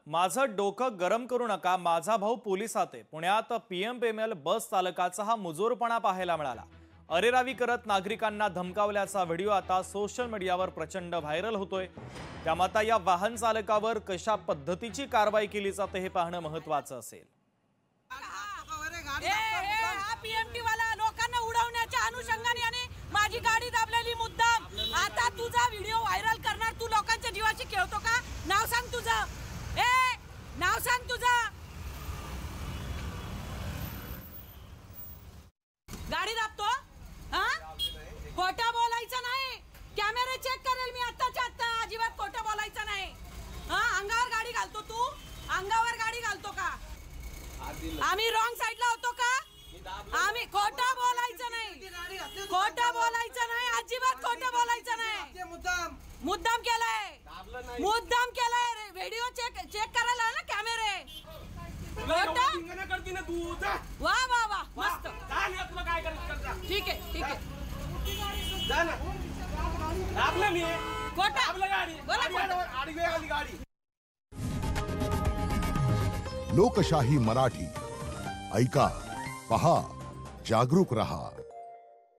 माझं डोकं गरम करू नका, माझा भाऊ पोलिसात आहे। पुण्यात पीएमपीएमएल बस चालकाचा हा मुजोरपणा पाहायला मिळाला। अरेरावी करत नागरिकांना धमकावल्याचा व्हिडिओ आता सोशल मीडियावर प्रचंड व्हायरल होतोय। त्यामुळे आता या वाहन चालकावर कशा पद्धतीची कारवाई केली जाते हे पाहणं महत्त्वाचं असेल। पीएमटी वाला लोकांना उडवण्याच्या अनुषंगाने आणि माझी गाडी दाबलेली मुद्दाम। आता तुझा व्हिडिओ व्हायरल करणार, तू लोकांच्या जीवाशी खेळतो का? नाव सांग तुझं, नाव सांग तुझं। गाडी दाबतो, खोटं बोलायचं नाही। कॅमेरे चेक करेल मी आत्ताच्या आत्ता, अजिबात खोटं बोलायचं नाही। अंगावर गाडी घालतो तू, अंगावर गाडी घालतो का? आम्ही रॉंग साइडला होतो का? आम्ही खोटं बोलायचं नाही, खोटं बोलायचं नाही, अजिबात खोटं बोलायचं नाही। मुद्दाम केलाय, मुद्दाम केलाय। व्हिडिओ चेक करायला ना कॅमेरे। वा वा वा, मस्त, ठीक आहे ठीक आहे। लोकशाही मराठी ऐका, पहा, जागरूक रहा।